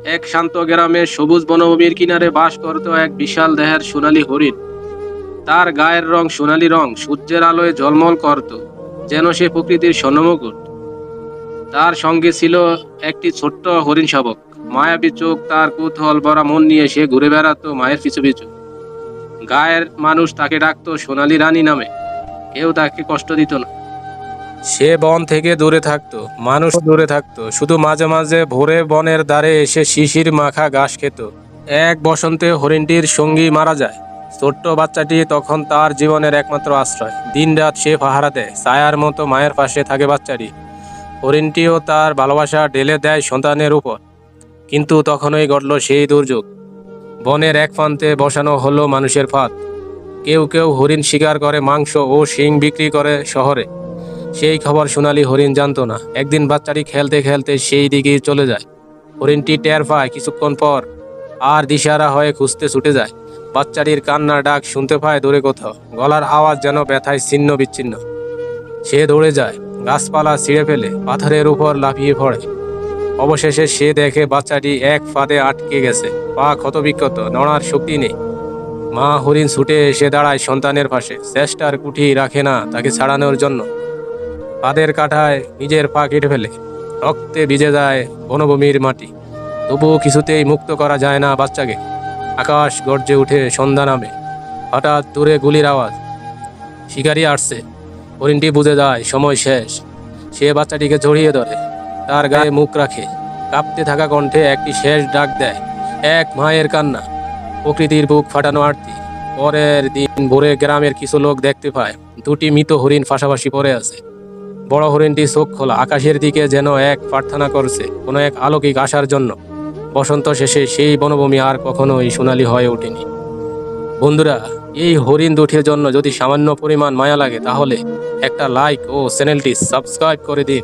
এক শান্ত গ্রামে সবুজ বনভূমির কিনারে বাস করত এক বিশাল দেহের সোনালী হরিণ। তার গায়ের রং সোনালী রং, সূর্যের আলোয় ঝলমল করত, যেন সে প্রকৃতির স্বর্ণমুকুট। তার সঙ্গে ছিল একটি ছোট্ট হরিণ শাবক। মায়াবী চোখ, তার কৌতূহল ভরা মন নিয়ে সে ঘুরে বেড়াতো মায়ের পিছু পিছু। গায়ের মানুষ তাকে ডাকতো সোনালী রানী নামে। কেউ তাকে কষ্ট দিত না। সে বন থেকে দূরে থাকতো, মানুষ দূরে থাকতো, শুধু মাঝে মাঝে ভোরে বনের ধারে এসে শিশির মাখা ঘাস খেত। এক বসন্তে হরিণটির সঙ্গী মারা যায়। ছোট্ট বাচ্চাটি তখন তার জীবনের একমাত্র আশ্রয়। দিনরাত সে পাহারা দেয়, ছায়ার মতো মায়ের পাশে থাকে বাচ্চাটি। হরিণটিও তার ভালোবাসা ঢেলে দেয় সন্তানের উপর। কিন্তু তখনই ঘটল সেই দুর্যোগ। বনের এক প্রান্তে বসানো হলো মানুষের ফাঁদ। কেউ কেউ হরিণ শিকার করে মাংস ও শিং বিক্রি করে শহরে। সেই খবর সোনালী হরিণ জানতো না। একদিন বাচ্চাটি খেলতে খেলতে সেই দিকেই চলে যায়। হরিণটি টের পায় কিছুক্ষণ পর, আর দিশারা হয়ে খুঁজতে ছুটে যায়। বাচ্চাটির কান্নার ডাক শুনতে পায় দূরে কোথাও, গলার আওয়াজ যেন ব্যথায় ছিন্ন বিচ্ছিন্ন। সে দৌড়ে যায়, গাছপালা ছিঁড়ে ফেলে, পাথরের উপর লাফিয়ে পড়ে। অবশেষে সে দেখে বাচ্চাটি এক ফাঁদে আটকে গেছে, পা ক্ষতবিক্ষত, নড়ার শক্তি নেই। মা হরিণ ছুটে এসে দাঁড়ায় সন্তানের পাশে, চেষ্টার কুঠি রাখে না তাকে ছাড়ানোর জন্য। ফাঁদের কাঁটায় নিজের পা কেটে ফেলে, রক্তে ভিজে যায় বনভূমির মাটি। তবুও কিছুতেই মুক্ত করা যায় না বাচ্চাকে। আকাশ গর্জে উঠে, সন্ধ্যা নামে। হঠাৎ দূরে গুলির আওয়াজ, শিকারি আসছে। হরিণটি বুঝে যায় সময় শেষ। সে বাচ্চাটিকে জড়িয়ে ধরে, তার গায়ে মুখ রাখে, কাঁপতে থাকা কণ্ঠে একটি শেষ ডাক দেয়, এক মায়ের কান্না, প্রকৃতির বুক ফাটানো আরতি। পরের দিন ভোরে গ্রামের কিছু লোক দেখতে পায় দুটি মৃত হরিণ পাশাপাশি পড়ে আছে। বড় হরিণটি চোখ খোলা, আকাশের দিকে যেন এক প্রার্থনা করছে কোনো এক আলৌকিক আশার জন্য। বসন্ত শেষে সেই বনভূমি আর কখনোই সোনালী হয়ে ওঠেনি। বন্ধুরা, এই হরিণ দুটির জন্য যদি সামান্য পরিমাণ মায়া লাগে, তাহলে একটা লাইক ও চ্যানেলটি সাবস্ক্রাইব করে দিন।